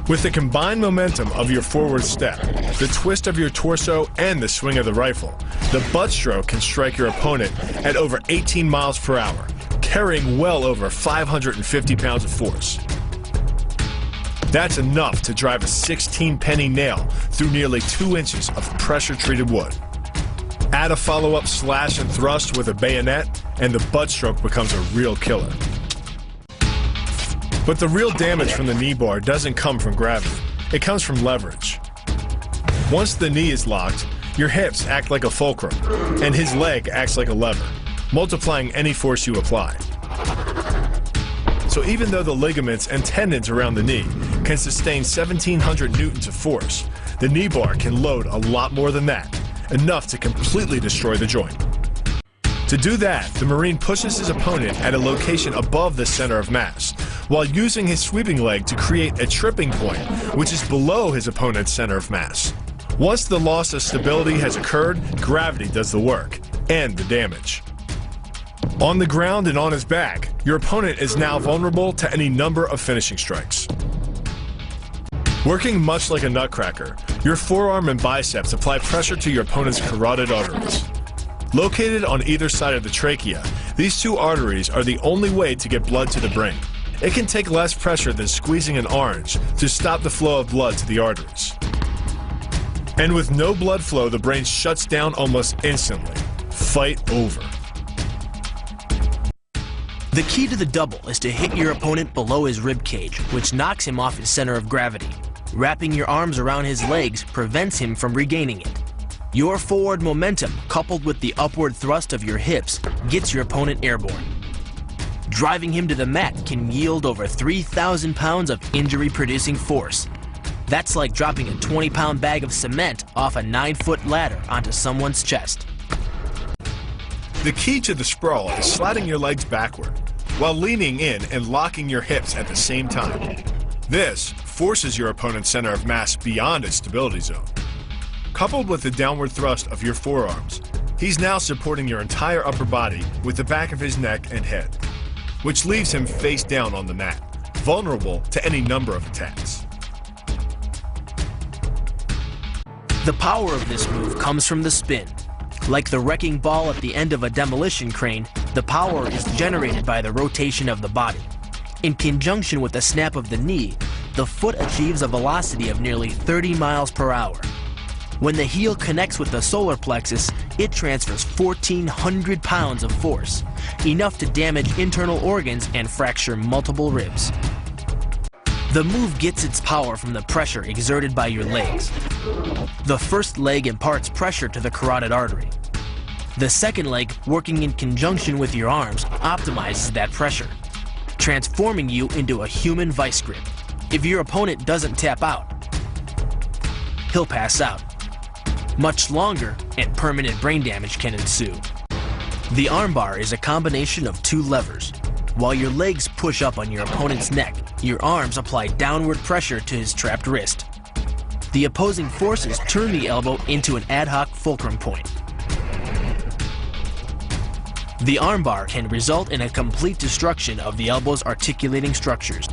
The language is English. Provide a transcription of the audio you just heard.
With the combined momentum of your forward step, the twist of your torso, and the swing of the rifle, the butt stroke can strike your opponent at over 18 miles per hour, carrying well over 550 pounds of force. That's enough to drive a 16-penny nail through nearly 2 inches of pressure-treated wood. Add a follow-up slash and thrust with a bayonet, and the butt stroke becomes a real killer. But the real damage from the knee bar doesn't come from gravity. It comes from leverage. Once the knee is locked, your hips act like a fulcrum, and his leg acts like a lever, multiplying any force you apply. So even though the ligaments and tendons around the knee can sustain 1,700 newtons of force, the knee bar can load a lot more than that, enough to completely destroy the joint. To do that, the Marine pushes his opponent at a location above the center of mass, while using his sweeping leg to create a tripping point, which is below his opponent's center of mass. Once the loss of stability has occurred, gravity does the work, and the damage. On the ground and on his back, your opponent is now vulnerable to any number of finishing strikes. Working much like a nutcracker, your forearm and biceps apply pressure to your opponent's carotid arteries. Located on either side of the trachea, these two arteries are the only way to get blood to the brain. It can take less pressure than squeezing an orange to stop the flow of blood to the arteries. And with no blood flow, the brain shuts down almost instantly. Fight over. The key to the double is to hit your opponent below his rib cage, which knocks him off his center of gravity. Wrapping your arms around his legs prevents him from regaining it. Your forward momentum, coupled with the upward thrust of your hips, gets your opponent airborne. Driving him to the mat can yield over 3,000 pounds of injury-producing force. That's like dropping a 20-pound bag of cement off a 9-foot ladder onto someone's chest. The key to the sprawl is sliding your legs backward, while leaning in and locking your hips at the same time. This forces your opponent's center of mass beyond its stability zone. Coupled with the downward thrust of your forearms, he's now supporting your entire upper body with the back of his neck and head, which leaves him face down on the mat, vulnerable to any number of attacks. The power of this move comes from the spin. Like the wrecking ball at the end of a demolition crane, the power is generated by the rotation of the body. In conjunction with the snap of the knee, the foot achieves a velocity of nearly 30 miles per hour. When the heel connects with the solar plexus, it transfers 1,400 pounds of force, enough to damage internal organs and fracture multiple ribs. The move gets its power from the pressure exerted by your legs. The first leg imparts pressure to the carotid artery. The second leg, working in conjunction with your arms, optimizes that pressure, transforming you into a human vice grip. If your opponent doesn't tap out, he'll pass out. Much longer and permanent brain damage can ensue. The armbar is a combination of two levers. While your legs push up on your opponent's neck, your arms apply downward pressure to his trapped wrist. The opposing forces turn the elbow into an ad hoc fulcrum point. The armbar can result in a complete destruction of the elbow's articulating structures.